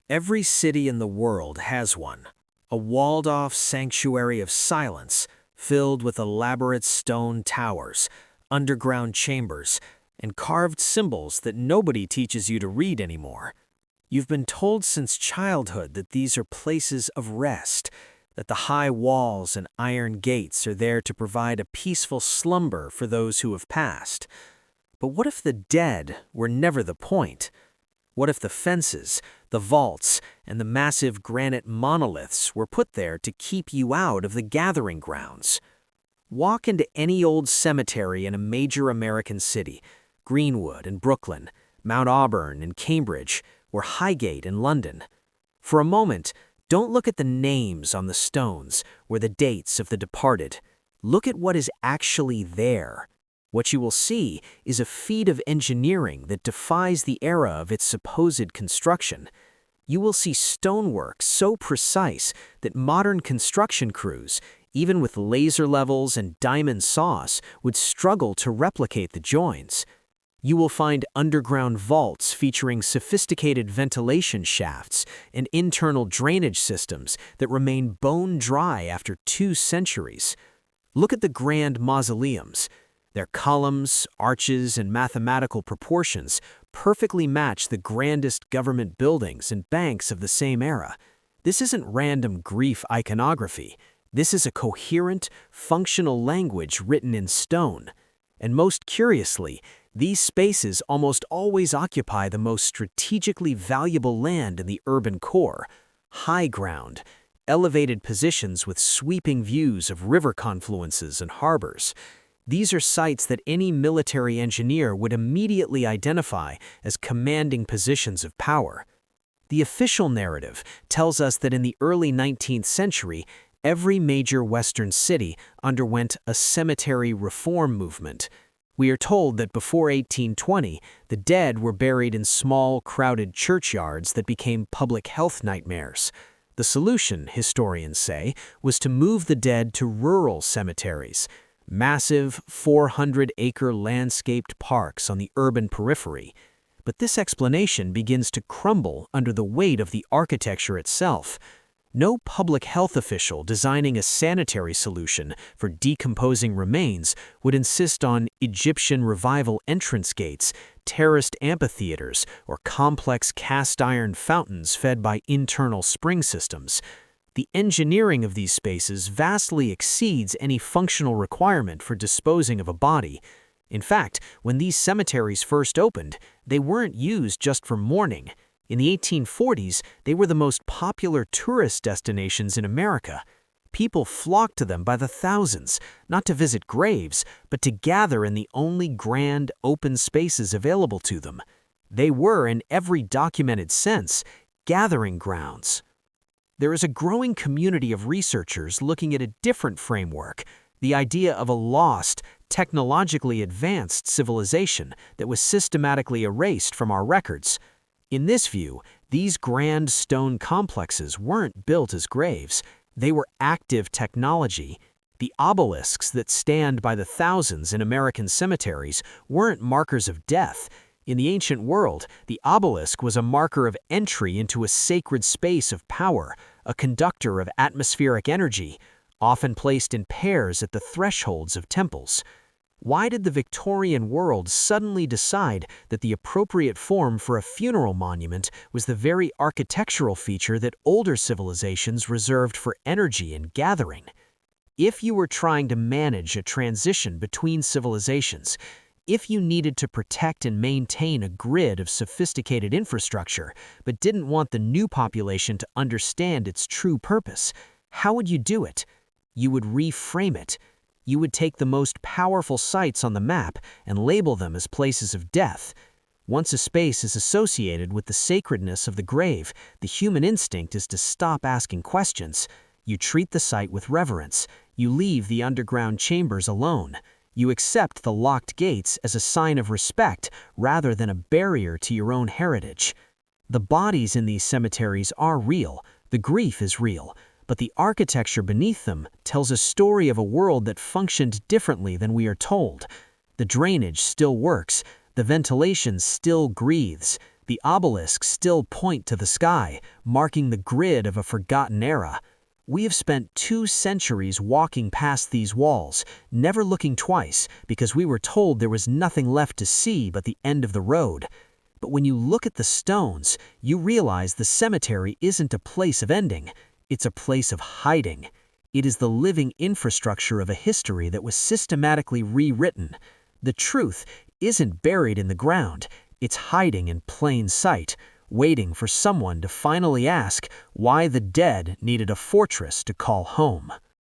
Every city in the world has one, a walled-off sanctuary of silence filled with elaborate stone towers, underground chambers, and carved symbols that nobody teaches you to read anymore. You've been told since childhood that these are places of rest, that the high walls and iron gates are there to provide a peaceful slumber for those who have passed. But what if the dead were never the point? What if the fences, the vaults, and the massive granite monoliths were put there to keep you out of the gathering grounds? Walk into any old cemetery in a major American city, Greenwood in Brooklyn, Mount Auburn in Cambridge, or Highgate in London. For a moment, don't look at the names on the stones or the dates of the departed. Look at what is actually there. What you will see is a feat of engineering that defies the era of its supposed construction. You will see stonework so precise that modern construction crews, even with laser levels and diamond saws, would struggle to replicate the joins. You will find underground vaults featuring sophisticated ventilation shafts and internal drainage systems that remain bone dry after 2 centuries. Look at the grand mausoleums. Their columns, arches, and mathematical proportions perfectly match the grandest government buildings and banks of the same era. This isn't random Greek iconography. This is a coherent, functional language written in stone. And most curiously, these spaces almost always occupy the most strategically valuable land in the urban core: high ground, elevated positions with sweeping views of river confluences and harbors. These are sites that any military engineer would immediately identify as commanding positions of power. The official narrative tells us that in the early 19th century, every major Western city underwent a cemetery reform movement. We are told that before 1820, the dead were buried in small, crowded churchyards that became public health nightmares. The solution, historians say, was to move the dead to rural cemeteries, massive 400-acre landscaped parks on the urban periphery. But this explanation begins to crumble under the weight of the architecture itself. No public health official designing a sanitary solution for decomposing remains would insist on Egyptian revival entrance gates, terraced amphitheaters, or complex cast-iron fountains fed by internal spring systems. The engineering of these spaces vastly exceeds any functional requirement for disposing of a body. In fact, when these cemeteries first opened, they weren't used just for mourning. In the 1840s, they were the most popular tourist destinations in America. People flocked to them by the thousands, not to visit graves, but to gather in the only grand, open spaces available to them. They were, in every documented sense, gathering grounds. There is a growing community of researchers looking at a different framework, the idea of a lost, technologically advanced civilization that was systematically erased from our records. In this view, these grand stone complexes weren't built as graves. They were active technology. The obelisks that stand by the thousands in American cemeteries weren't markers of death. In the ancient world, the obelisk was a marker of entry into a sacred space of power, a conductor of atmospheric energy, often placed in pairs at the thresholds of temples. Why did the Victorian world suddenly decide that the appropriate form for a funeral monument was the very architectural feature that older civilizations reserved for energy and gathering? If you were trying to manage a transition between civilizations, if you needed to protect and maintain a grid of sophisticated infrastructure, but didn't want the new population to understand its true purpose, how would you do it? You would reframe it. You would take the most powerful sites on the map and label them as places of death. Once a space is associated with the sacredness of the grave, the human instinct is to stop asking questions. You treat the site with reverence. You leave the underground chambers alone. You accept the locked gates as a sign of respect rather than a barrier to your own heritage. The bodies in these cemeteries are real. The grief is real. But the architecture beneath them tells a story of a world that functioned differently than we are told. The drainage still works. The ventilation still breathes. The obelisks still point to the sky, marking the grid of a forgotten era. We have spent 2 centuries walking past these walls, never looking twice because we were told there was nothing left to see but the end of the road. But when you look at the stones, you realize the cemetery isn't a place of ending, it's a place of hiding. It is the living infrastructure of a history that was systematically rewritten. The truth isn't buried in the ground, it's hiding in plain sight, waiting for someone to finally ask why the dead needed a fortress to call home.